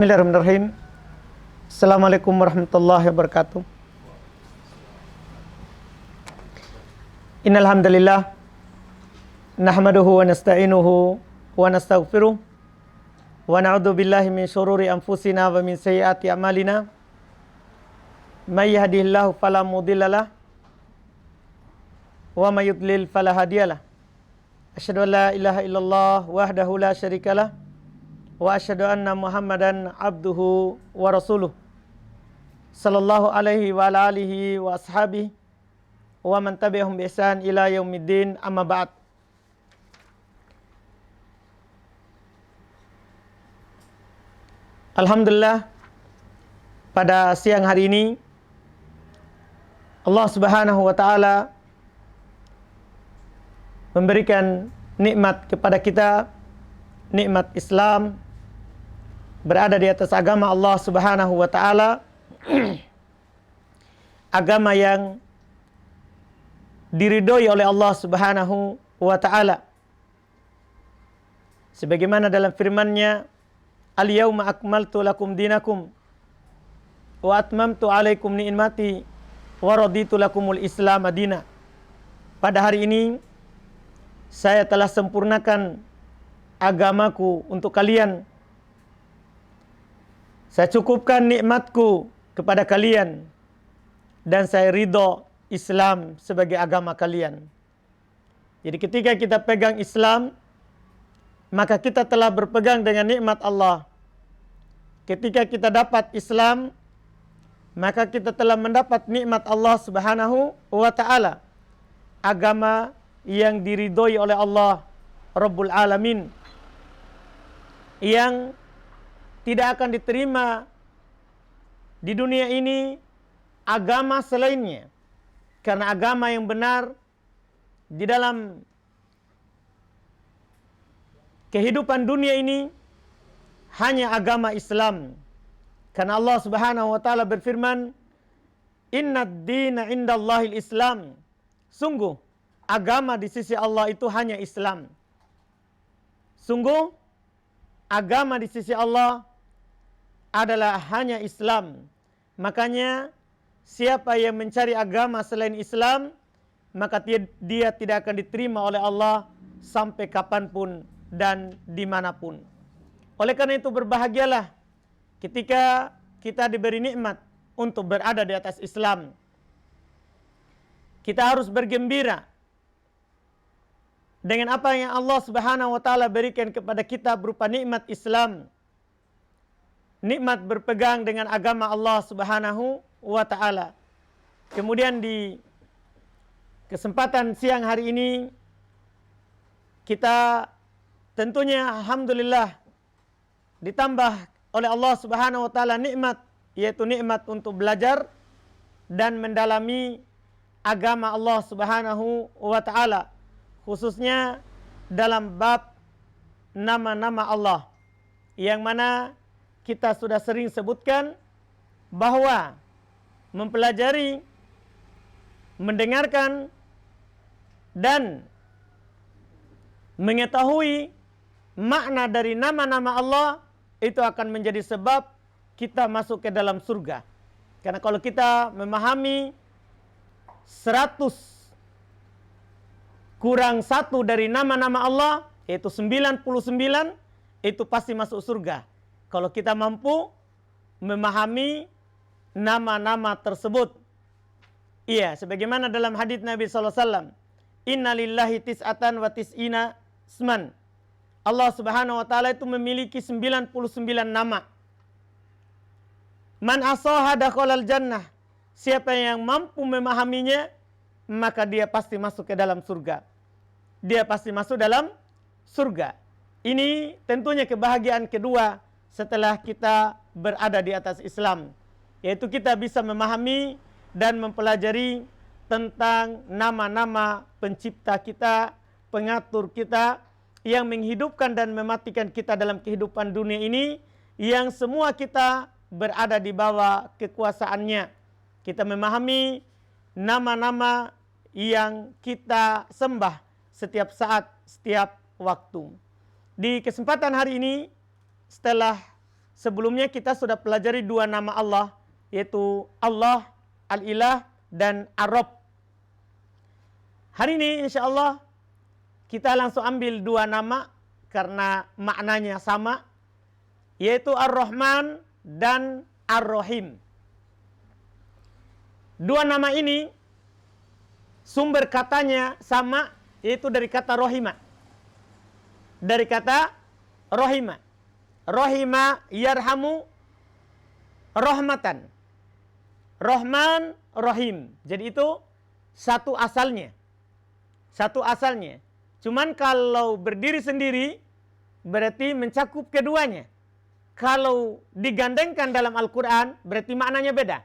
Bismillahirrahmanirrahim. Assalamualaikum warahmatullahi wabarakatuh. Innal hamdalillah nahmaduhu wa nasta'inuhu wa nastaghfiruh wa na'udzu billahi min syururi anfusina wa min sayyiati a'malina. May yahdihillahu fala mudhillalah wa may yudlil fala hadiyalah. Asyhadu an la ilaha illallah wahdahu la syarikalah wa asyhadu anna Muhammadan abduhu wa rasuluh sallallahu alaihi wa ala alihi wa ashabihi wa man tabi'ahum bi ihsan ila yaumiddin, amma ba'd. Alhamdulillah, pada siang hari ini Allah Subhanahu wa taala memberikan nikmat kepada kita, nikmat Islam, berada di atas agama Allah Subhanahu wa taala, agama yang diridhoi oleh Allah Subhanahu wa taala. Sebagaimana dalam firman-Nya, "Al-yauma akmaltu lakum dinakum wa atmamtu 'alaikum ni'mati wa raditu lakumul Islam madina." Pada hari ini saya telah sempurnakan agamaku untuk kalian. Saya cukupkan nikmatku kepada kalian dan saya ridho Islam sebagai agama kalian. Jadi ketika kita pegang Islam, maka kita telah berpegang dengan nikmat Allah. Ketika kita dapat Islam, maka kita telah mendapat nikmat Allah Subhanahu wa taala. Agama yang diridhoi oleh Allah Rabbul Alamin, yang tidak akan diterima di dunia ini agama selainnya. Karena agama yang benar di dalam kehidupan dunia ini hanya agama Islam. Karena Allah Subhanahu wa taala berfirman, "Innad dina indallahil Islam." Sungguh agama di sisi Allah itu hanya Islam. Sungguh agama di sisi Allah adalah hanya Islam. Makanya siapa yang mencari agama selain Islam, maka dia tidak akan diterima oleh Allah sampai kapanpun dan dimanapun. Oleh karena itu berbahagialah ketika kita diberi nikmat untuk berada di atas Islam. Kita harus bergembira dengan apa yang Allah Subhanahu wa taala berikan kepada kita berupa nikmat Islam. Nikmat berpegang dengan agama Allah Subhanahu wa taala. Kemudian di kesempatan siang hari ini kita tentunya alhamdulillah ditambah oleh Allah Subhanahu wa taala nikmat, yaitu nikmat untuk belajar dan mendalami agama Allah Subhanahu wa taala, khususnya dalam bab nama-nama Allah, yang mana kita sudah sering sebutkan bahwa mempelajari, mendengarkan, dan mengetahui makna dari nama-nama Allah itu akan menjadi sebab kita masuk ke dalam surga. Karena kalau kita memahami 100 kurang 1 dari nama-nama Allah, yaitu 99, itu pasti masuk surga. Kalau kita mampu memahami nama-nama tersebut. Iya, sebagaimana dalam hadits Nabi SAW, "Inna lillahi tis'atan wa tis'ina isman." Allah Subhanahu wa taala itu memiliki 99 nama. Man asaha dakhalal jannah. Siapa yang mampu memahaminya, maka dia pasti masuk ke dalam surga. Dia pasti masuk dalam surga. Ini tentunya kebahagiaan kedua setelah kita berada di atas Islam, yaitu kita bisa memahami dan mempelajari tentang nama-nama pencipta kita, pengatur kita, yang menghidupkan dan mematikan kita dalam kehidupan dunia ini, yang semua kita berada di bawah kekuasaannya. Kita memahami nama-nama yang kita sembah setiap saat, setiap waktu. Di kesempatan hari ini, setelah sebelumnya kita sudah pelajari dua nama Allah, yaitu Allah, Al-Ilah, dan Ar-Rabb. Hari ini insya Allah kita langsung ambil dua nama karena maknanya sama, yaitu Ar-Rahman dan Ar-Rahim. Dua nama ini sumber katanya sama, yaitu dari kata rohima. Dari kata rohima. Rohima yarhamu rahmatan. Rahman, Rahim. Jadi itu satu asalnya. Satu asalnya. Cuman kalau berdiri sendiri berarti mencakup keduanya. Kalau digandengkan dalam Al-Quran berarti maknanya beda.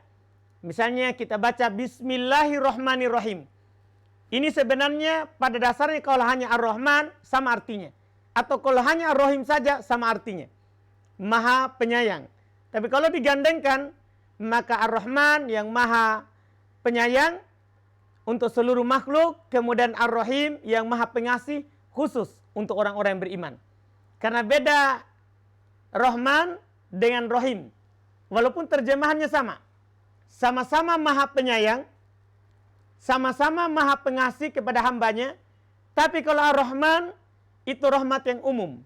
Misalnya kita baca Bismillahirrahmanirrahim. Ini sebenarnya pada dasarnya kalau hanya Ar-Rahman sama artinya. Atau kalau hanya Ar-Rahim saja sama artinya. Maha penyayang. Tapi kalau digandengkan, maka Ar-Rahman yang maha penyayang untuk seluruh makhluk. Kemudian Ar-Rahim yang maha pengasih khusus untuk orang-orang yang beriman. Karena beda Rahman dengan Rahim. Walaupun terjemahannya sama. Sama-sama maha penyayang, sama-sama maha pengasih kepada hambanya. Tapi kalau Ar-Rahman itu rahmat yang umum.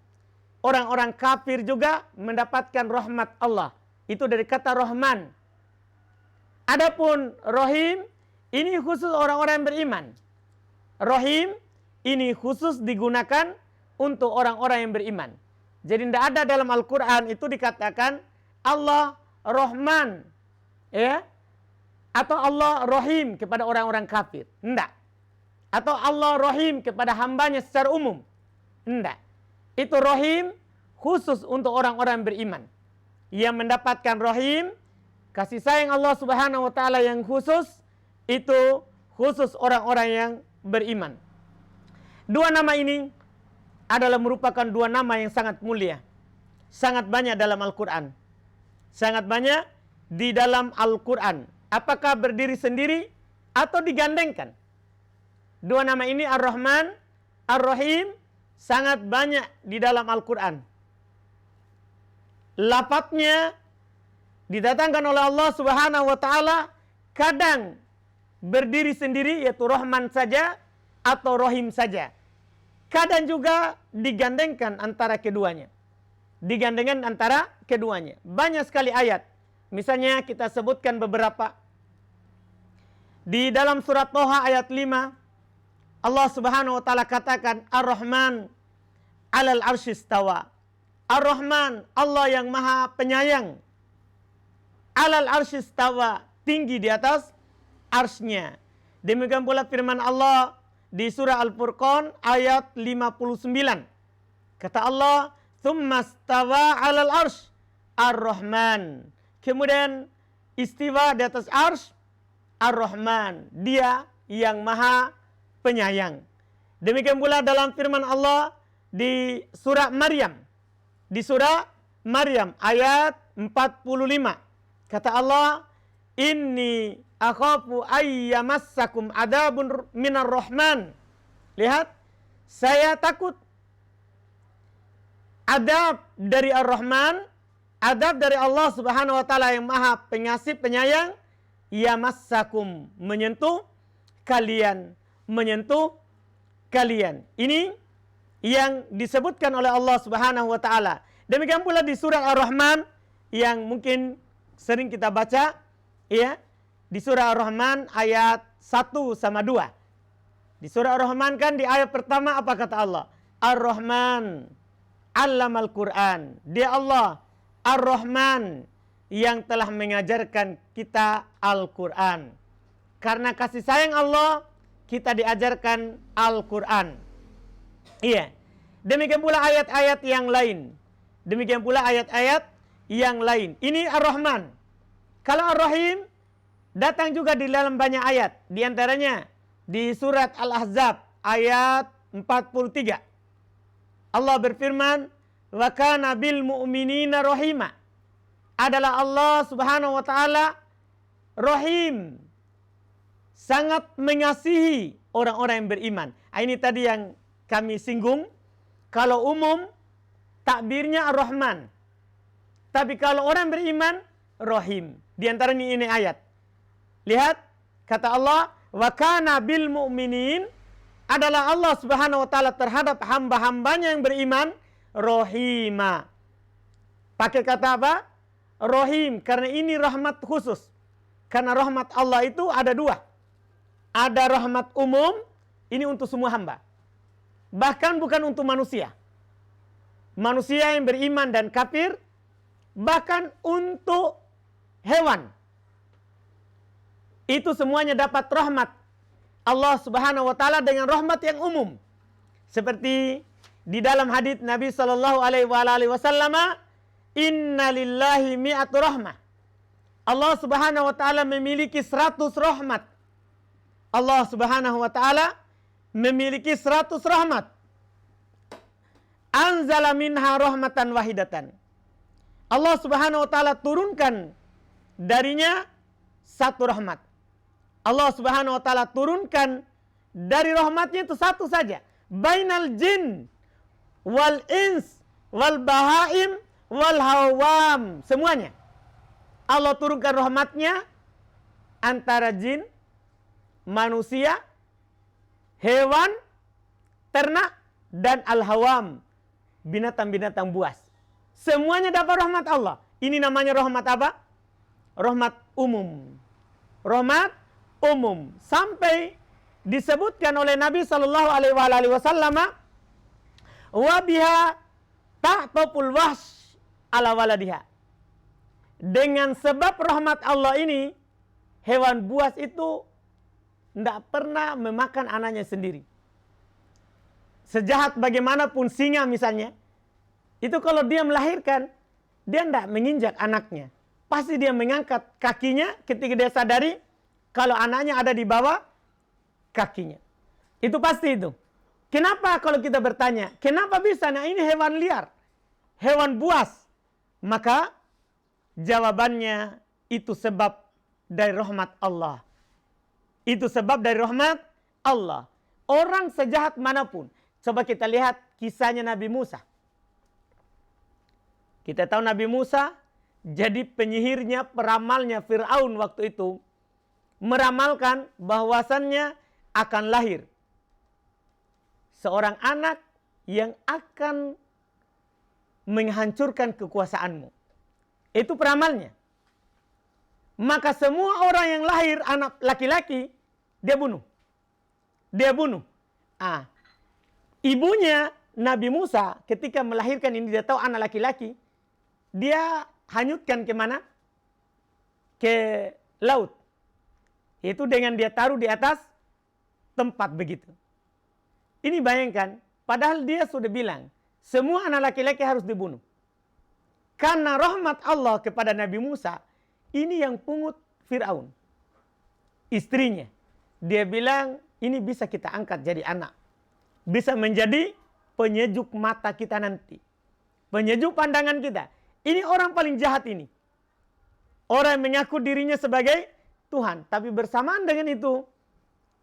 Orang-orang kafir juga mendapatkan rahmat Allah. Itu dari kata Rahman. Adapun Rahim ini khusus orang-orang yang beriman. Rahim ini khusus digunakan untuk orang-orang yang beriman. Jadi tidak ada dalam Al-Quran itu dikatakan Allah Rahman, ya, atau Allah Rahim kepada orang-orang kafir. Tidak. Atau Allah Rahim kepada hambanya secara umum. Tidak. Itu Rahim khusus untuk orang-orang beriman. Yang mendapatkan Rahim, kasih sayang Allah Subhanahu wa Ta'ala yang khusus, itu khusus orang-orang yang beriman. Dua nama ini adalah merupakan dua nama yang sangat mulia. Sangat banyak dalam Al-Quran. Sangat banyak di dalam Al-Quran. Apakah berdiri sendiri atau digandengkan? Dua nama ini Ar-Rahman, Ar-Rahim sangat banyak di dalam Al-Quran. Lafadznya didatangkan oleh Allah Subhanahu wa Ta'ala kadang berdiri sendiri, yaitu Rahman saja atau Rahim saja. Kadang juga digandengkan antara keduanya. Digandengkan antara keduanya. Banyak sekali ayat. Misalnya kita sebutkan beberapa. Di dalam surat Toha ayat 5, Allah Subhanahu wa Ta'ala katakan Ar-Rahman 'alal arsyis tawa. Ar-Rahman, Allah yang maha penyayang. 'Alal arsyis tawa, tinggi di atas arsy-Nya. Demikian pula firman Allah di surah Al-Furqan ayat 59. Kata Allah, "Tsumma stawa 'alal arsy." Ar-Rahman. Kemudian istiwa di atas arsy, Ar-Rahman, dia yang maha penyayang. Demikian pula dalam firman Allah di surah Maryam. Di surah Maryam ayat 45. Kata Allah, "Inni akhafu ayyamassakum adabun minar rahman." Lihat, saya takut adab dari Ar-Rahman, adab dari Allah Subhanahu wa Ta'ala yang maha pengasih penyayang, yamassakum, menyentuh kalian. Menyentuh kalian. Ini yang disebutkan oleh Allah Subhanahu wa Ta'ala. Demikian pula di surah Ar-Rahman yang mungkin sering kita baca, ya. Di surah Ar-Rahman ayat 1 sama 2. Di surah Ar-Rahman kan di ayat pertama apa kata Allah? Ar-Rahman 'allamal Qur'an. Dia Allah Ar-Rahman yang telah mengajarkan kita Al-Quran. Karena kasih sayang Allah, kita diajarkan Al-Quran. Iya. Demikian pula ayat-ayat yang lain. Demikian pula ayat-ayat yang lain. Ini Ar-Rahman. Kalau Ar-Rahim datang juga di dalam banyak ayat. Di antaranya di surat Al-Ahzab ayat 43. Allah berfirman, "Wa kana bil mu'minina rahima." Adalah Allah Subhanahu wa Ta'ala Rahim, sangat mengasihi orang-orang yang beriman. Ini tadi yang kami singgung. Kalau umum takbirnya Ar-Rahman. Tapi kalau orang beriman, Rahim. Di antaranya ini ayat. Lihat, kata Allah, wa kana bil mu'minin, adalah Allah Subhanahu wa taala terhadap hamba-hambanya yang beriman, Rahima. Pakai kata apa? Rahim, karena ini rahmat khusus. Karena rahmat Allah itu ada dua. Ada rahmat umum, ini untuk semua hamba. Bahkan bukan untuk manusia. Manusia yang beriman dan kafir, bahkan untuk hewan. Itu semuanya dapat rahmat Allah Subhanahu wa taala dengan rahmat yang umum. Seperti di dalam hadits Nabi sallallahu alaihi wasallam, "Inna lillahi mi'atu rahmah." Allah Subhanahu wa taala memiliki 100 rahmat. Allah Subhanahu wa taala memiliki 100 rahmat. Anzala minha rahmatan wahidatan. Allah Subhanahu wa taala turunkan darinya satu rahmat. Allah Subhanahu wa taala turunkan dari rahmatnya itu satu saja. Bainal jin wal ins wal bahaim wal hawam, semuanya. Allah turunkan rahmatnya antara jin, manusia, hewan, ternak, dan al-hawam, binatang-binatang buas. Semuanya dapat rahmat Allah. Ini namanya rahmat apa? Rahmat umum. Rahmat umum. Sampai disebutkan oleh Nabi sallallahu alaihi wasallam, wa biha ta'taful wahsh ala waladiha. Dengan sebab rahmat Allah ini, hewan buas itu tidak pernah memakan anaknya sendiri. Sejahat bagaimanapun singa misalnya, itu kalau dia melahirkan, dia tidak menginjak anaknya. Pasti dia mengangkat kakinya ketika dia sadari kalau anaknya ada di bawah kakinya. Itu pasti itu. Kenapa kalau kita bertanya, kenapa bisa? Nah, ini hewan liar, hewan buas. Maka jawabannya itu sebab dari rahmat Allah. Itu sebab dari rahmat Allah. Orang sejahat manapun. Coba kita lihat kisahnya Nabi Musa. Kita tahu Nabi Musa jadi penyihirnya, peramalnya Fir'aun waktu itu. Meramalkan bahwasannya akan lahir seorang anak yang akan menghancurkan kekuasaanmu. Itu peramalnya. Maka semua orang yang lahir anak laki-laki, dia bunuh. Dia bunuh. Ibunya Nabi Musa ketika melahirkan ini, dia tahu anak laki-laki, dia hanyutkan kemana? Ke laut. Itu dengan dia taruh di atas tempat begitu. Ini bayangkan, padahal dia sudah bilang, semua anak laki-laki harus dibunuh. Karena rahmat Allah kepada Nabi Musa, ini yang pungut Fir'aun. Istrinya. Dia bilang, ini bisa kita angkat jadi anak. Bisa menjadi penyejuk mata kita nanti. Penyejuk pandangan kita. Ini orang paling jahat ini. Orang yang mengaku dirinya sebagai Tuhan. Tapi bersamaan dengan itu,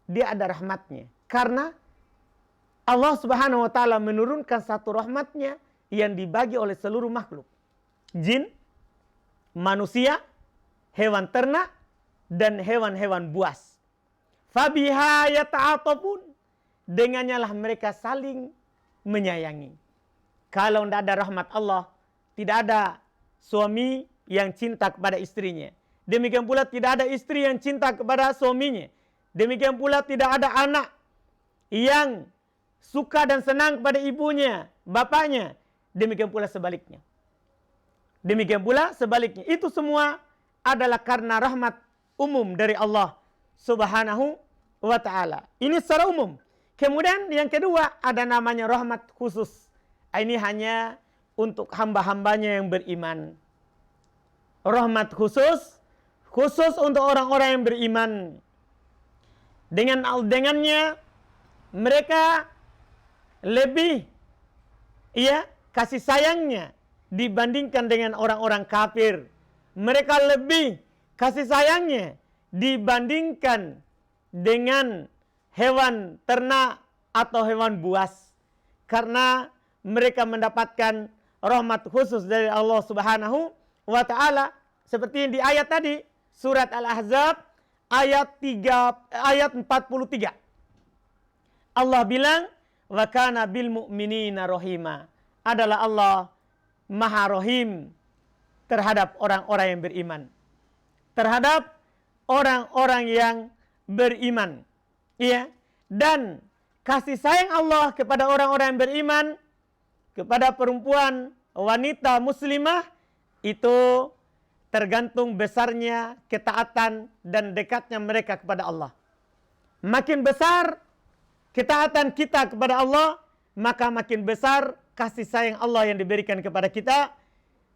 dia ada rahmatnya. Karena Allah Subhanahu wa ta'ala menurunkan satu rahmatnya yang dibagi oleh seluruh makhluk. Jin, manusia, hewan ternak, dan hewan-hewan buas. Fabiha yata'atafun. Dengannya lah mereka saling menyayangi. Kalau tidak ada rahmat Allah, tidak ada suami yang cinta kepada istrinya. Demikian pula tidak ada istri yang cinta kepada suaminya. Demikian pula tidak ada anak yang suka dan senang kepada ibunya, bapaknya. Demikian pula sebaliknya. Demikian pula sebaliknya. Itu semua adalah karena rahmat umum dari Allah Subhanahu wa ta'ala. Ini secara umum. Kemudian yang kedua ada namanya rahmat khusus. Ini hanya untuk hamba-hambanya yang beriman. Rahmat khusus untuk orang-orang yang beriman. Dengannya mereka lebih kasih sayangnya dibandingkan dengan orang-orang kafir. Mereka lebih kasih sayangnya dibandingkan dengan hewan ternak atau hewan buas. Karena mereka mendapatkan rahmat khusus dari Allah Subhanahu wa ta'ala seperti yang di ayat tadi, surat Al-Ahzab ayat 43. Allah bilang, wa kana bil mu'minina rahima. Adalah Allah Maha Rahim terhadap orang-orang yang beriman. Terhadap orang-orang yang beriman. Iya. Dan kasih sayang Allah kepada orang-orang yang beriman, kepada perempuan, wanita muslimah, itu tergantung besarnya ketaatan dan dekatnya mereka kepada Allah. Makin besar ketaatan kita kepada Allah, maka makin besar kasih sayang Allah yang diberikan kepada kita.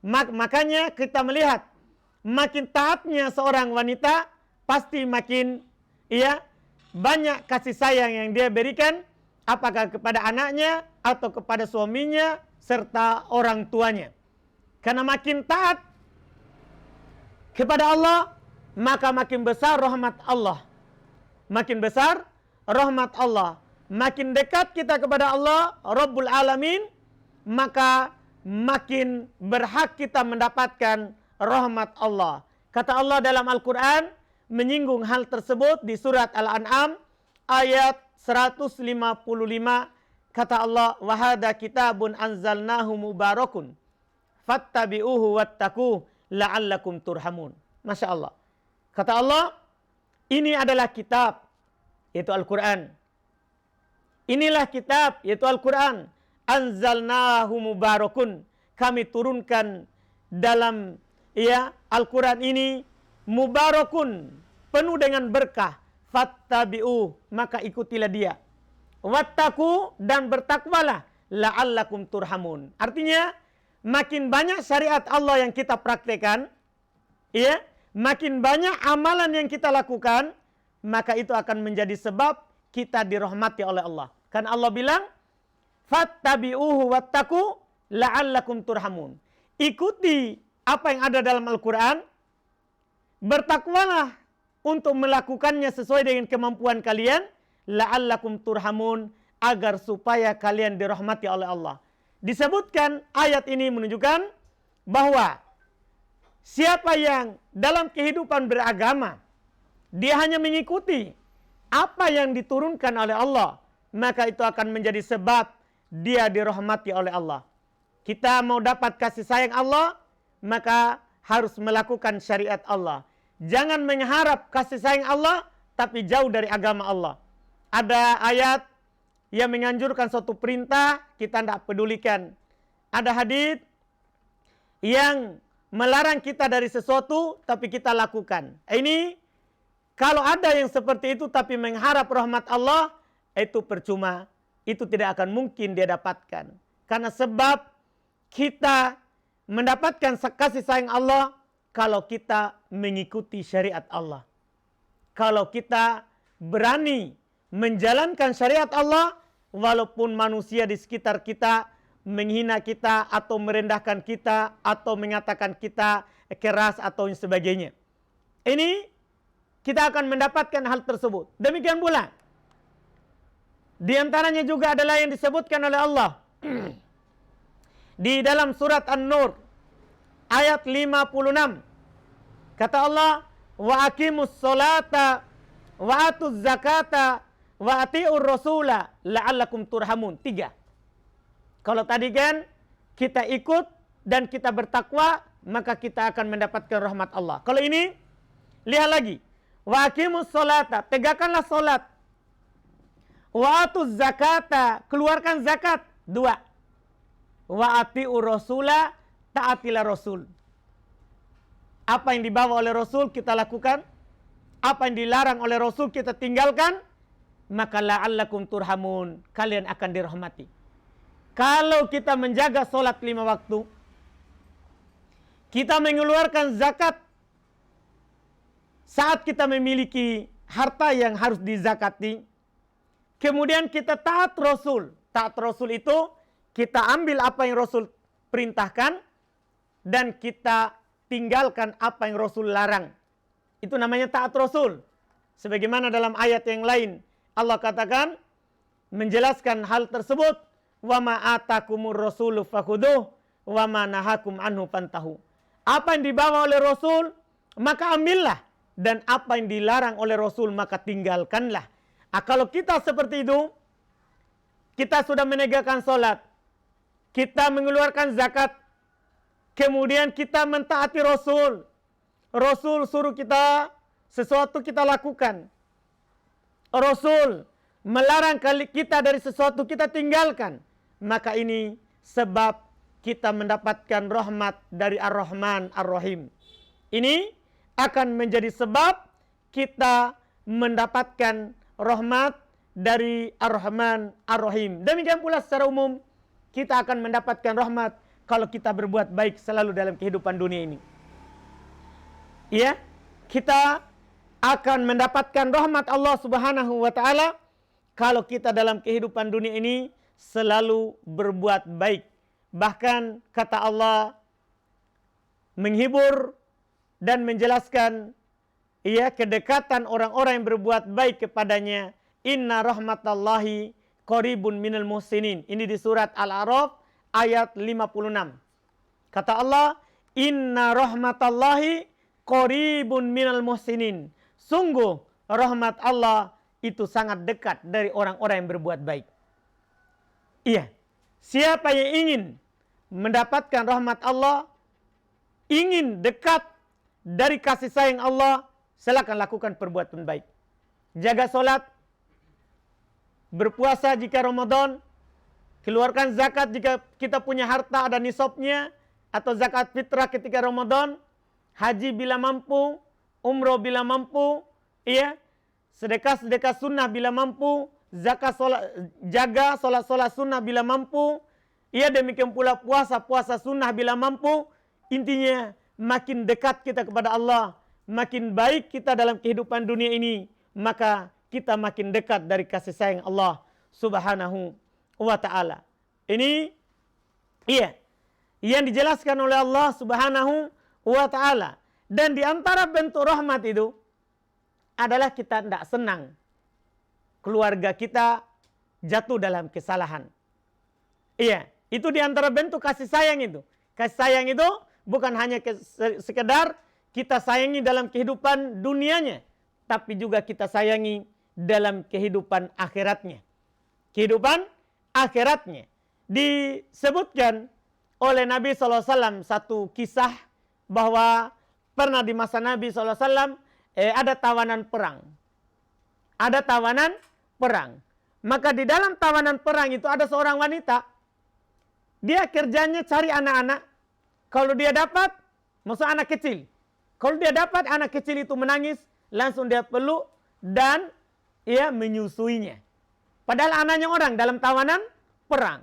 Makanya kita melihat makin taatnya seorang wanita, pasti makin banyak kasih sayang yang dia berikan, apakah kepada anaknya atau kepada suaminya serta orang tuanya. Karena makin taat kepada Allah, maka makin besar rahmat Allah. Makin besar rahmat Allah. Makin dekat kita kepada Allah Rabbul Alamin, maka makin berhak kita mendapatkan rahmat Allah. Kata Allah dalam Al-Quran menyinggung hal tersebut di surat Al-An'am ayat 155. Kata Allah, wa hadza kitabun anzalnahu mubarakun fattabi'uhu wattaqu la'allakum turhamun. Masya Allah. Kata Allah, ini adalah kitab, yaitu Al-Quran. Inilah kitab, yaitu Al-Quran. Anzalnahu mubarakun. Kami turunkan dalam Al-Quran ini mubarakun, penuh dengan berkah. Fattabi'u, maka ikutilah dia. Wattaku, dan bertakwalah. La'allakum turhamun. Artinya, makin banyak syariat Allah yang kita praktekkan, makin banyak amalan yang kita lakukan, maka itu akan menjadi sebab kita dirahmati oleh Allah. Karena Allah bilang, fattabi'uhu wattaku la'allakum turhamun. Ikuti apa yang ada dalam Al-Quran, bertakwalah untuk melakukannya sesuai dengan kemampuan kalian, la'allakum turhamun, agar supaya kalian dirahmati oleh Allah. Disebutkan ayat ini menunjukkan bahwa siapa yang dalam kehidupan beragama, dia hanya mengikuti apa yang diturunkan oleh Allah, maka itu akan menjadi sebab dia dirahmati oleh Allah. Kita mau dapat kasih sayang Allah, maka harus melakukan syariat Allah. Jangan mengharap kasih sayang Allah, tapi jauh dari agama Allah. Ada ayat yang menganjurkan suatu perintah, kita tidak pedulikan. Ada hadits yang melarang kita dari sesuatu, tapi kita lakukan. Ini, kalau ada yang seperti itu, tapi mengharap rahmat Allah, itu percuma. Itu tidak akan mungkin dia dapatkan. Karena sebab kita mendapatkan kasih sayang Allah, kalau kita mengikuti syariat Allah. Kalau kita berani menjalankan syariat Allah, walaupun manusia di sekitar kita menghina kita atau merendahkan kita atau mengatakan kita keras atau sebagainya. Ini kita akan mendapatkan hal tersebut. Demikian pula di antaranya juga adalah yang disebutkan oleh Allah di dalam surat An-Nur ayat 56. Kata Allah, wa aqimus sholata wa atuz zakata wa ati'ur rasula la'allakum turhamun. 3. Kalau tadi kan kita ikut dan kita bertakwa, maka kita akan mendapatkan rahmat Allah. Kalau ini, lihat lagi. Wa aqimus sholata, tegakkanlah salat. Wa atuz zakata, keluarkan zakat. 2. Wa ati'ur rasula, taatilah Rasul. Apa yang dibawa oleh Rasul kita lakukan. Apa yang dilarang oleh Rasul kita tinggalkan. Maka la'allakum turhamun, kalian akan dirahmati. Kalau kita menjaga solat 5 waktu, kita mengeluarkan zakat saat kita memiliki harta yang harus dizakati, kemudian kita taat Rasul. Taat Rasul itu kita ambil apa yang Rasul perintahkan dan kita tinggalkan apa yang Rasul larang. Itu namanya taat Rasul. Sebagaimana dalam ayat yang lain Allah katakan menjelaskan hal tersebut, wa ma atakumur rasulu fakhuduh wa ma nahakum anhu pantahu. Apa yang dibawa oleh Rasul, maka ambillah. Dan apa yang dilarang oleh Rasul, maka tinggalkanlah. Kalau kita seperti itu, kita sudah menegakkan sholat, kita mengeluarkan zakat, kemudian kita mentaati Rasul. Rasul suruh kita sesuatu kita lakukan. Rasul melarang kita dari sesuatu kita tinggalkan. Maka ini sebab kita mendapatkan rahmat dari Ar-Rahman Ar-Rahim. Ini akan menjadi sebab kita mendapatkan rahmat dari Ar-Rahman Ar-Rahim. Demikian pula secara umum kita akan mendapatkan rahmat kalau kita berbuat baik selalu dalam kehidupan dunia ini. Ya, kita akan mendapatkan rahmat Allah Subhanahu wa taala kalau kita dalam kehidupan dunia ini selalu berbuat baik. Bahkan kata Allah menghibur dan menjelaskan kedekatan orang-orang yang berbuat baik kepadanya. Inna rahmatallahi qaribun minal muhsinin. Ini di surat Al-A'raf ayat 56. Kata Allah, inna rahmatallahi qaribun minal muhsinin. Sungguh rahmat Allah itu sangat dekat dari orang-orang yang berbuat baik. Iya, siapa yang ingin mendapatkan rahmat Allah, ingin dekat dari kasih sayang Allah, silakan lakukan perbuatan baik. Jaga solat, berpuasa jika Ramadan, keluarkan zakat jika kita punya harta ada nisabnya, atau zakat fitrah ketika Ramadan, haji bila mampu, umroh bila mampu, sedekah sunnah bila mampu, zakat jaga solat sunnah bila mampu, demikian pula puasa sunnah bila mampu. Intinya makin dekat kita kepada Allah, makin baik kita dalam kehidupan dunia ini, maka kita makin dekat dari kasih sayang Allah Subhanahu wa ta'ala. Ini yang dijelaskan oleh Allah Subhanahu wa ta'ala. Dan di antara bentuk rahmat itu adalah kita tidak senang keluarga kita jatuh dalam kesalahan. Itu di antara bentuk kasih sayang itu. Kasih sayang itu bukan hanya sekedar kita sayangi dalam kehidupan dunianya, tapi juga kita sayangi dalam kehidupan akhiratnya. Kehidupan akhiratnya. Disebutkan oleh Nabi SAW satu kisah bahwa pernah di masa Nabi SAW ada tawanan perang. Ada tawanan perang. Maka di dalam tawanan perang itu ada seorang wanita. Dia kerjanya cari anak-anak. Kalau dia dapat, maksud anak kecil. Kalau dia dapat anak kecil itu menangis, langsung dia peluk dan menyusuinya. Padahal anaknya orang dalam tawanan perang.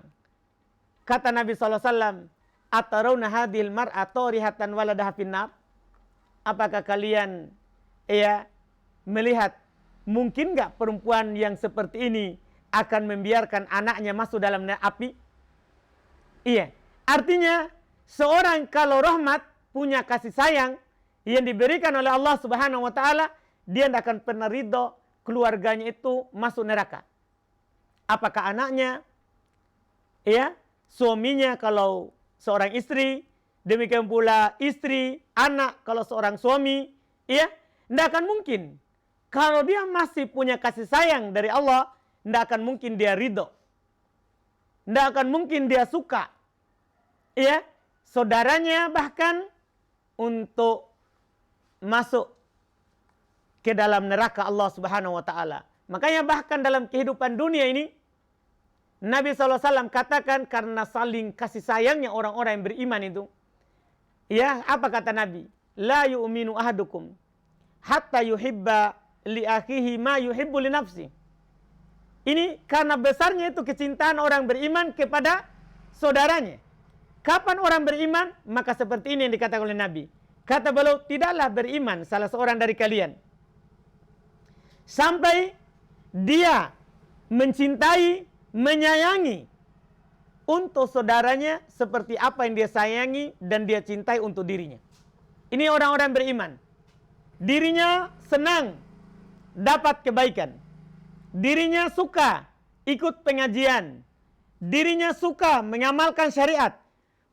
Kata Nabi SAW, Atarawna hadhil mar'atu rihatan waladaha finnar. Apakah kalian melihat mungkin nggak perempuan yang seperti ini akan membiarkan anaknya masuk dalam api? Artinya seorang kalau rahmat, punya kasih sayang yang diberikan oleh Allah Subhanahu wa taala, dia tidak akan pernah ridho keluarganya itu masuk neraka. Apakah anaknya, suaminya kalau seorang istri, demikian pula istri, anak kalau seorang suami, tidak akan mungkin. Kalau dia masih punya kasih sayang dari Allah, tidak akan mungkin dia ridho. Tidak akan mungkin dia suka. Saudaranya bahkan untuk masuk ke dalam neraka Allah Subhanahu wa taala. Makanya bahkan dalam kehidupan dunia ini Nabi SAW katakan karena saling kasih sayangnya orang-orang yang beriman itu. Apa kata Nabi? La yu'minu ahadukum hatta yuhibba li akhihi ma yuhibbu li nafsi. Ini karena besarnya itu kecintaan orang beriman kepada saudaranya. Kapan orang beriman? Maka seperti ini yang dikatakan oleh Nabi. Kata beliau, tidaklah beriman salah seorang dari kalian sampai dia mencintai, menyayangi untuk saudaranya seperti apa yang dia sayangi dan dia cintai untuk dirinya. Ini orang-orang beriman. Dirinya senang dapat kebaikan. Dirinya suka ikut pengajian. Dirinya suka mengamalkan syariat.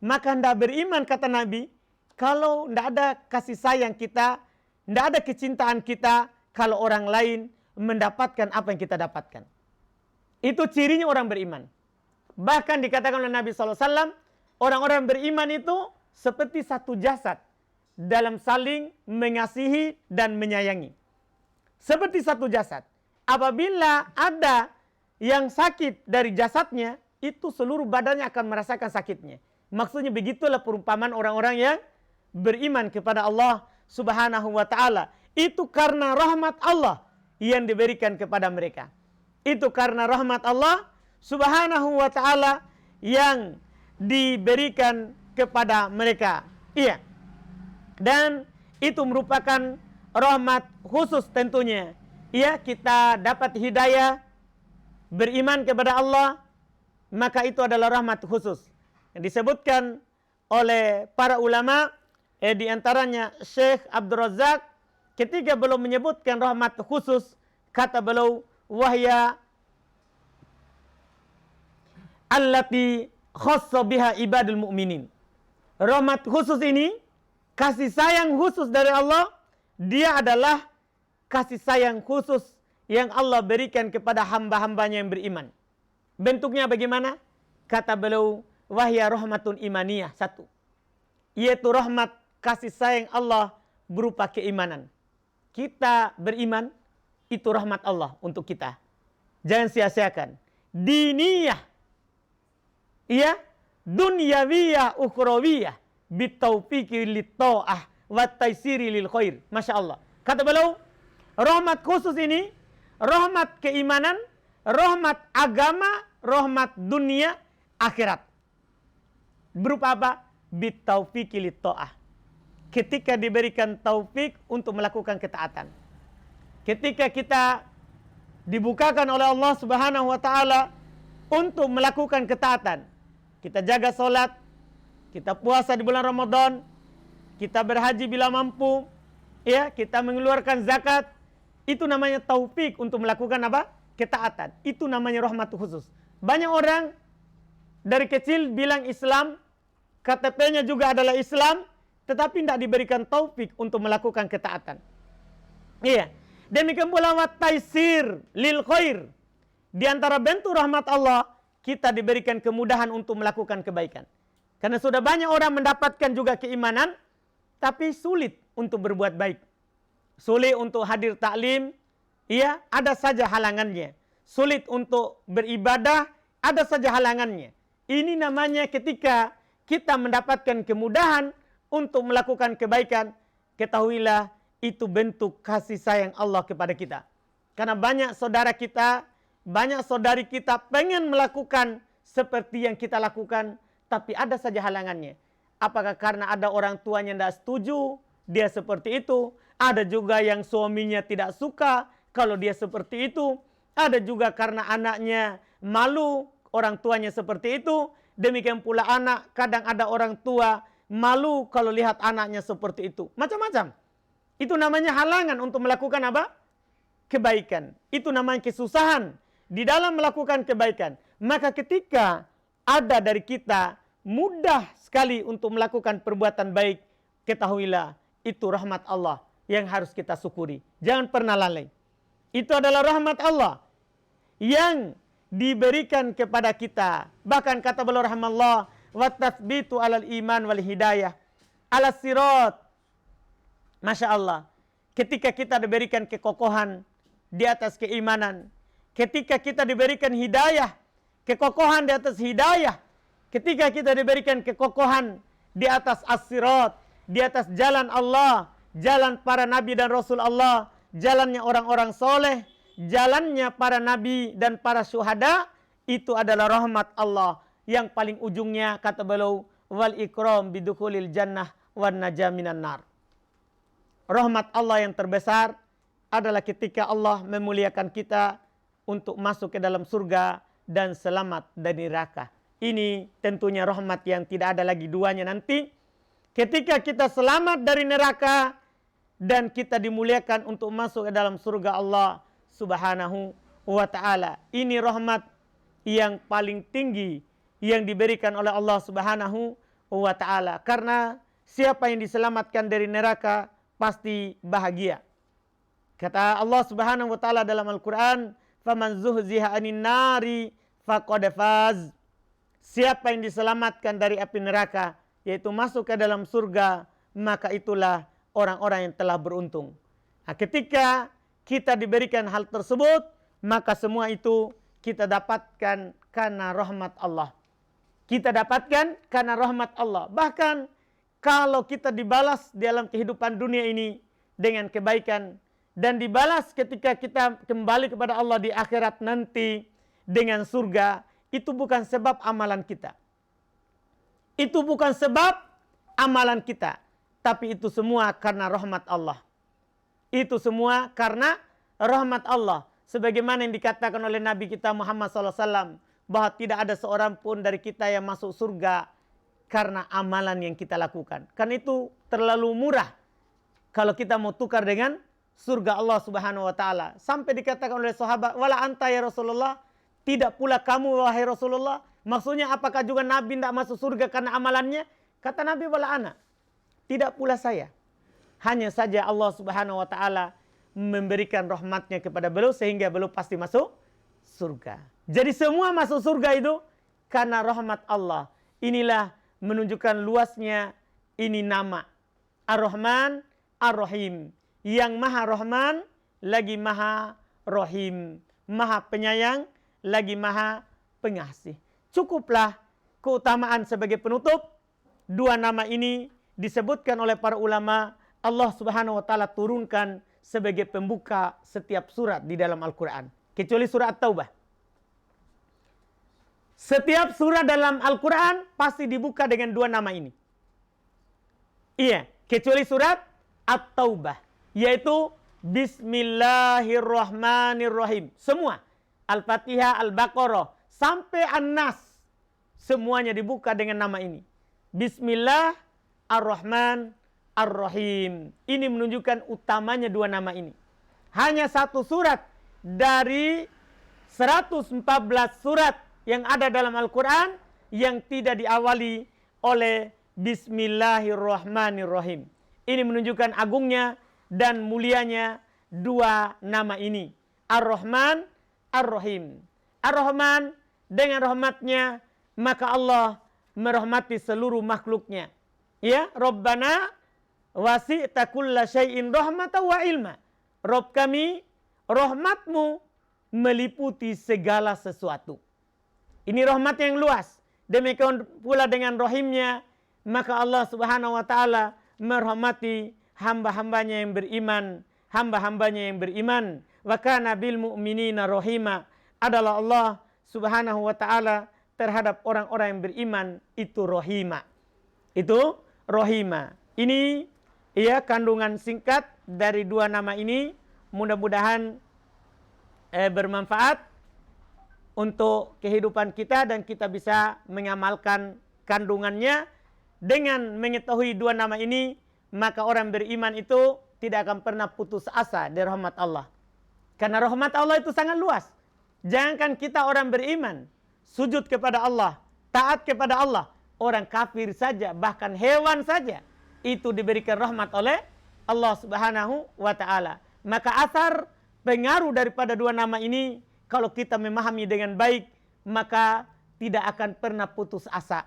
Maka hendak beriman, kata Nabi, kalau tidak ada kasih sayang kita, tidak ada kecintaan kita, kalau orang lain mendapatkan apa yang kita dapatkan. Itu cirinya orang beriman. Bahkan dikatakan oleh Nabi SAW, orang-orang beriman itu seperti satu jasad dalam saling mengasihi dan menyayangi. Seperti satu jasad. Apabila ada yang sakit dari jasadnya, itu seluruh badannya akan merasakan sakitnya. Maksudnya begitulah perumpamaan orang-orang yang beriman kepada Allah Subhanahu wa ta'ala. Itu karena rahmat Allah yang diberikan kepada mereka. Itu karena rahmat Allah Subhanahu wa ta'ala yang diberikan kepada mereka. Iya. Dan itu merupakan rahmat khusus tentunya. Iya, kita dapat hidayah beriman kepada Allah, maka itu adalah rahmat khusus. Yang disebutkan oleh para ulama, di antaranya Syekh Abdul Razak, ketika beliau menyebutkan rahmat khusus, kata beliau, wahya allati khassa biha ibadul mu'minin. Rahmat khusus ini, kasih sayang khusus dari Allah, dia adalah kasih sayang khusus yang Allah berikan kepada hamba-hambanya yang beriman. Bentuknya bagaimana? Kata beliau, wahya rahmatun imaniyah, satu. Yaitu rahmat kasih sayang Allah berupa keimanan. Kita beriman, itu rahmat Allah untuk kita. Jangan sia-siakan. Diniyah, iya, dunyawiyah, ukhrawiyah, bitaufiqi litta'ah, wa taisiri lil khair. Masya Allah. Kata beliau, rahmat khusus ini, rahmat keimanan, rahmat agama, rahmat dunia, akhirat. Berupa apa? Bitaufiqi litta'ah. Ketika diberikan taufik untuk melakukan ketaatan. Ketika kita dibukakan oleh Allah Subhanahu wa ta'ala untuk melakukan ketaatan. Kita jaga solat, kita puasa di bulan Ramadan, kita berhaji bila mampu, ya, kita mengeluarkan zakat. Itu namanya taufik untuk melakukan apa? Ketaatan. Itu namanya rahmat khusus. Banyak orang dari kecil bilang Islam, KTP-nya juga adalah Islam, tetapi tidak diberikan taufik untuk melakukan ketaatan. Iya. Demikian pula wa taisir lil khair. Di antara bentuk rahmat Allah, kita diberikan kemudahan untuk melakukan kebaikan. Karena sudah banyak orang mendapatkan juga keimanan, tapi sulit untuk berbuat baik. Sulit untuk hadir taklim, iya, ada saja halangannya. Sulit untuk beribadah, ada saja halangannya. Ini namanya ketika kita mendapatkan kemudahan untuk melakukan kebaikan, ketahuilah itu bentuk kasih sayang Allah kepada kita. Karena banyak saudara kita, banyak saudari kita pengen melakukan seperti yang kita lakukan, tapi ada saja halangannya. Apakah karena ada orang tuanya yang tidak setuju, dia seperti itu. Ada juga yang suaminya tidak suka kalau dia seperti itu. Ada juga karena anaknya malu, orang tuanya seperti itu. Demikian pula anak, kadang ada orang tua malu kalau lihat anaknya seperti itu. Macam-macam. Itu namanya halangan untuk melakukan apa? Kebaikan. Itu namanya kesusahan di dalam melakukan kebaikan. Maka ketika ada dari kita mudah sekali untuk melakukan perbuatan baik, ketahuilah itu rahmat Allah yang harus kita syukuri. Jangan pernah lalai. Itu adalah rahmat Allah yang diberikan kepada kita. Bahkan kata beliau rahmatullah, wa tathbitu alal iman wal hidayah ala sirat. Masya Allah. Ketika kita diberikan kekokohan di atas keimanan, ketika kita diberikan hidayah, kekokohan di atas hidayah, ketika kita diberikan kekokohan di atas as-sirat, di atas jalan Allah, jalan para nabi dan rasul Allah, jalannya orang-orang soleh, jalannya para nabi dan para syuhada, itu adalah rahmat Allah yang paling ujungnya, kata beliau, wal ikram bidukhulil jannah wan najah minan nar. Rahmat Allah yang terbesar adalah ketika Allah memuliakan kita untuk masuk ke dalam surga dan selamat dari neraka. Ini tentunya rahmat yang tidak ada lagi duanya nanti. Ketika kita selamat dari neraka dan kita dimuliakan untuk masuk ke dalam surga Allah Subhanahu wa ta'ala. Ini rahmat yang paling tinggi yang diberikan oleh Allah Subhanahu wa ta'ala. Karena siapa yang diselamatkan dari neraka pasti bahagia. Kata Allah Subhanahu wa taala dalam Al-Qur'an, "Faman zuhziha 'anil nari faqad faz." Siapa yang diselamatkan dari api neraka, yaitu masuk ke dalam surga, maka itulah orang-orang yang telah beruntung. Nah, ketika kita diberikan hal tersebut, maka semua itu kita dapatkan karena rahmat Allah. Kita dapatkan karena rahmat Allah. Bahkan kalau kita dibalas dalam kehidupan dunia ini dengan kebaikan, dan dibalas ketika kita kembali kepada Allah di akhirat nanti dengan surga, itu bukan sebab amalan kita. Itu bukan sebab amalan kita. Tapi itu semua karena rahmat Allah. Itu semua karena rahmat Allah. Sebagaimana yang dikatakan oleh Nabi kita Muhammad SAW, bahwa tidak ada seorang pun dari kita yang masuk surga karena amalan yang kita lakukan. Karena itu terlalu murah kalau kita mau tukar dengan surga Allah Subhanahu wa taala. Sampai dikatakan oleh sahabat, "Wala anta ya Rasulullah?" Tidak pula kamu wahai Rasulullah. Maksudnya apakah juga Nabi tidak masuk surga karena amalannya? Kata Nabi, "Wala ana." Tidak pula saya. Hanya saja Allah Subhanahu wa taala memberikan rahmatnya kepada beliau sehingga beliau pasti masuk surga. Jadi semua masuk surga itu karena rahmat Allah. Inilah menunjukkan luasnya ini nama Ar-Rahman Ar-Rahim. Yang Maha Rahman lagi Maha Rahim. Maha Penyayang lagi Maha Pengasih. Cukuplah keutamaan sebagai penutup. Dua nama ini disebutkan oleh para ulama. Allah Subhanahu wa taala turunkan sebagai pembuka setiap surat di dalam Al-Quran. Kecuali surat At-Taubah. Setiap surat dalam Al-Quran pasti dibuka dengan dua nama ini. Iya, kecuali surat At-Taubah. Yaitu Bismillahirrahmanirrahim. Semua. Al-Fatihah, Al-Baqarah, sampai An-Nas. Semuanya dibuka dengan nama ini. Bismillah Ar-Rahman Ar-Rahim. Ini menunjukkan utamanya dua nama ini. Hanya satu surat dari 114 surat yang ada dalam Al-Quran yang tidak diawali oleh Bismillahirrahmanirrahim. Ini menunjukkan agungnya dan mulianya dua nama ini. Ar-Rahman Ar-Rahim. Ar-Rahman dengan rahmatnya maka Allah merahmati seluruh makhluknya. Ya, Rabbana wasi'ta kulla syai'in rahmatan wa ilma. Rabb kami, rahmatmu meliputi segala sesuatu. Ini rahmat yang luas. Demikian pula dengan rahimnya, maka Allah Subhanahu wa taala merahmati hamba-hambanya yang beriman, hamba-hambanya yang beriman. Wa kana bil mu'minina rahima. Adalah Allah Subhanahu wa taala terhadap orang-orang yang beriman itu rahima. Itu rahima. Ini ya kandungan singkat dari dua nama ini. Mudah-mudahan bermanfaat untuk kehidupan kita dan kita bisa mengamalkan kandungannya. Dengan mengetahui dua nama ini, maka orang beriman itu tidak akan pernah putus asa dari rahmat Allah. Karena rahmat Allah itu sangat luas. Jangankan kita orang beriman, sujud kepada Allah, taat kepada Allah, orang kafir saja, bahkan hewan saja, itu diberikan rahmat oleh Allah Subhanahu wa ta'ala. Maka asar pengaruh daripada dua nama ini, kalau kita memahami dengan baik, maka tidak akan pernah putus asa.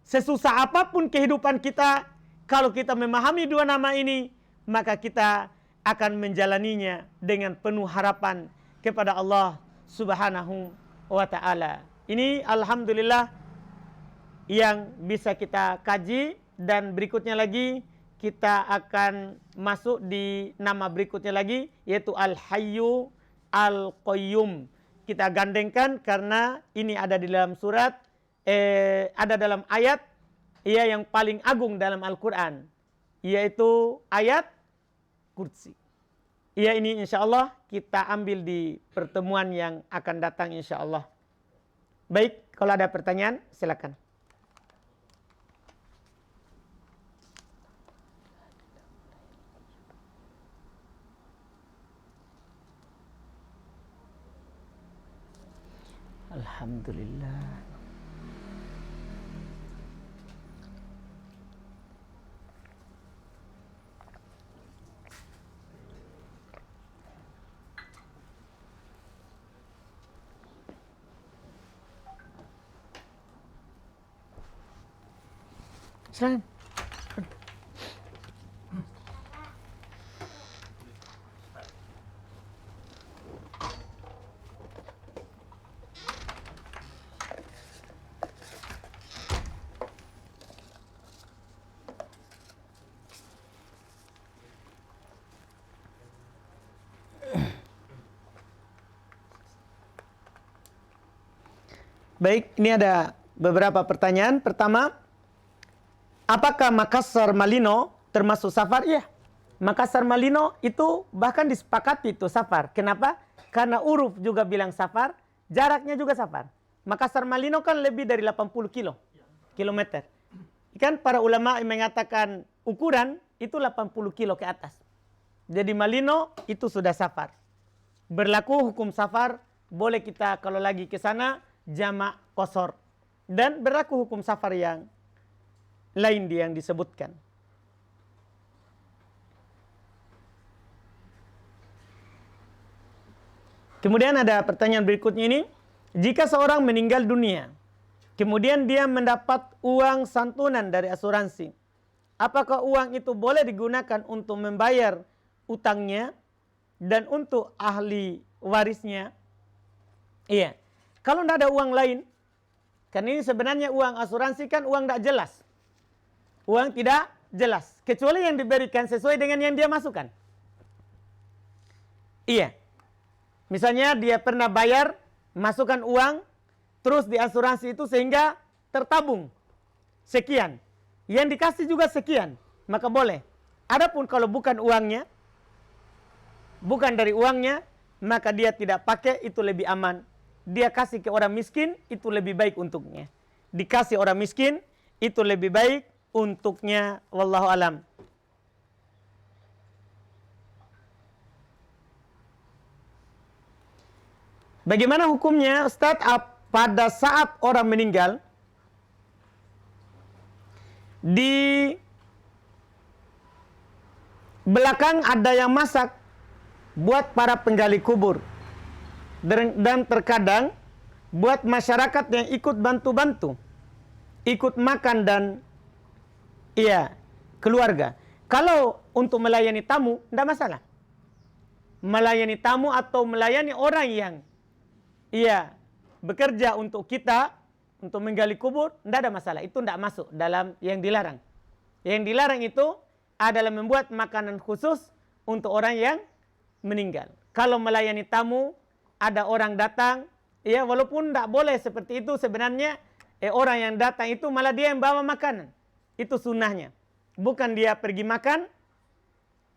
Sesusah apapun kehidupan kita, kalau kita memahami dua nama ini, maka kita akan menjalaninya dengan penuh harapan kepada Allah Subhanahu wa ta'ala. Ini alhamdulillah yang bisa kita kaji, dan berikutnya lagi kita akan masuk di nama berikutnya lagi, yaitu Al-Hayyu Al-Qayyum. Kita gandengkan karena ini ada di dalam surat, ada dalam ayat yang paling agung dalam Al-Quran, yaitu ayat Kursi. Ya, ini insya Allah kita ambil di pertemuan yang akan datang insya Allah. Baik, kalau ada pertanyaan silakan. Alhamdulillah. Silakan. Baik, ini ada beberapa pertanyaan. Pertama, apakah Makassar Malino termasuk safar? Iya. Makassar Malino itu bahkan disepakati itu safar. Kenapa? Karena uruf juga bilang safar, jaraknya juga safar. Makassar Malino kan lebih dari 80 kilometer. Kan para ulama yang mengatakan ukuran itu 80 kilo ke atas. Jadi Malino itu sudah safar. Berlaku hukum safar, boleh kita kalau lagi ke sana jamak qasar, dan berlaku hukum safar yang lain yang disebutkan. Kemudian ada pertanyaan berikutnya ini, jika seorang meninggal dunia, kemudian dia mendapat uang santunan dari asuransi, apakah uang itu boleh digunakan untuk membayar utangnya dan untuk ahli warisnya? Iya. Kalau tidak ada uang lain, kan ini sebenarnya uang asuransi kan uang tidak jelas. Uang tidak jelas. Kecuali yang diberikan sesuai dengan yang dia masukkan. Iya. Misalnya dia pernah bayar, masukkan uang, terus di asuransi itu sehingga tertabung sekian. Yang dikasih juga sekian, maka boleh. Adapun kalau bukan uangnya, bukan dari uangnya, maka dia tidak pakai, itu lebih aman. Dia kasih ke orang miskin, itu lebih baik untuknya. Dikasih orang miskin, itu lebih baik untuknya. Wallahu alam. Bagaimana hukumnya, Ustaz, pada saat orang meninggal, di belakang ada yang masak buat para penggali kubur. Dan terkadang buat masyarakat yang ikut bantu-bantu, ikut makan dan keluarga. Kalau untuk melayani tamu, tidak masalah. Melayani tamu atau melayani orang yang bekerja untuk kita, untuk menggali kubur, tidak ada masalah. Itu tidak masuk dalam yang dilarang. Yang dilarang itu adalah membuat makanan khusus untuk orang yang meninggal. Kalau melayani tamu, ada orang datang, walaupun tidak boleh seperti itu sebenarnya, orang yang datang itu malah dia yang bawa makanan. Itu sunnahnya. Bukan dia pergi makan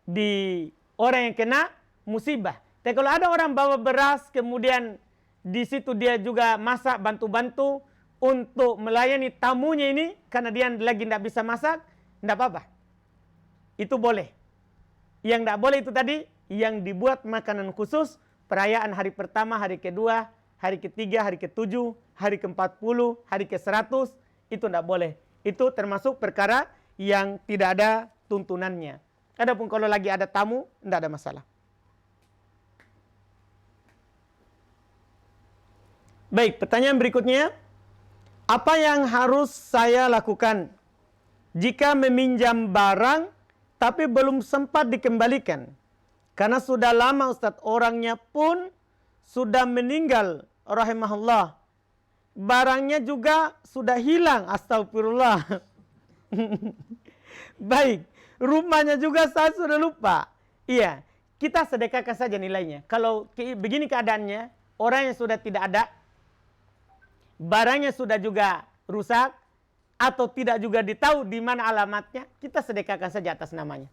di orang yang kena musibah. Tapi kalau ada orang bawa beras, kemudian di situ dia juga masak, bantu-bantu untuk melayani tamunya ini, karena dia lagi tidak bisa masak, tidak apa-apa. Itu boleh. Yang tidak boleh itu tadi, yang dibuat makanan khusus, perayaan hari pertama, hari kedua, hari ketiga, hari ke-7, hari ke-40, hari ke-100, itu tidak boleh. Itu termasuk perkara yang tidak ada tuntunannya. Adapun kalau lagi ada tamu, tidak ada masalah. Baik, pertanyaan berikutnya. Apa yang harus saya lakukan jika meminjam barang tapi belum sempat dikembalikan? Karena sudah lama Ustaz, orangnya pun sudah meninggal rahimahullah. Barangnya juga sudah hilang, astagfirullah. Baik, rumahnya juga saya sudah lupa. Iya, kita sedekahkan saja nilainya. Kalau begini keadaannya, orang yang sudah tidak ada, barangnya sudah juga rusak, atau tidak juga ditahu di mana alamatnya, kita sedekahkan saja atas namanya.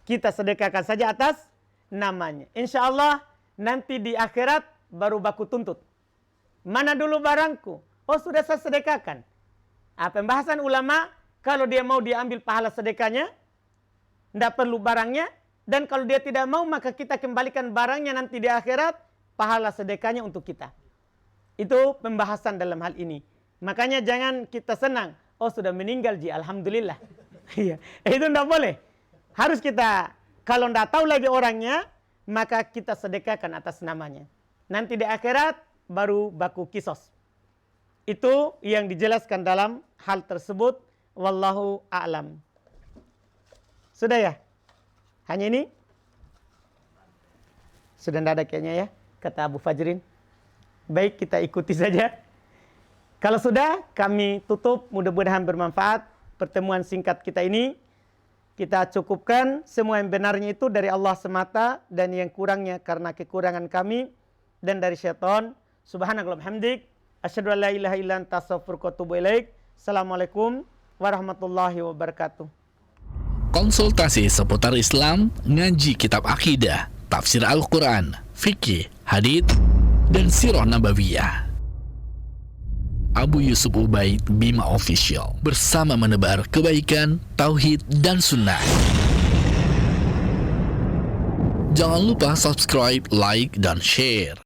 Kita sedekahkan saja atas namanya. Insya Allah nanti di akhirat baru baku tuntut. Mana dulu barangku? Oh, sudah saya sedekahkan. Pembahasan ulama, kalau dia mau diambil pahala sedekahnya, tidak perlu barangnya. Dan kalau dia tidak mau, maka kita kembalikan barangnya nanti di akhirat, pahala sedekahnya untuk kita. Itu pembahasan dalam hal ini. Makanya jangan kita senang. Oh, sudah meninggal ji, alhamdulillah. Iya, itu tidak boleh. Harus kita, kalau tidak tahu lagi orangnya, maka kita sedekahkan atas namanya. Nanti di akhirat baru baku kisos. Itu yang dijelaskan dalam hal tersebut. Wallahu a'lam. Sudah ya? Hanya ini? Sudah tidak ada kayaknya ya, kata Abu Fajrin. Baik, kita ikuti saja. Kalau sudah, kami tutup. Mudah-mudahan bermanfaat pertemuan singkat kita ini. Kita cukupkan semua yang benarnya itu dari Allah semata, dan yang kurangnya karena kekurangan kami dan dari syaitan. Subhanakallahumma hamdik, asyhadu an la ilaha illa anta astaghfiruka wa atubu ilaik. Assalamualaikum warahmatullahi wabarakatuh. Konsultasi seputar Islam, ngaji kitab akidah, tafsir Al-Quran, fikih, hadits, dan sirah nabawiyah. Abu Yusuf Ubaid Bima Official, bersama menebar kebaikan, tauhid, dan sunnah. Jangan lupa subscribe, like, dan share.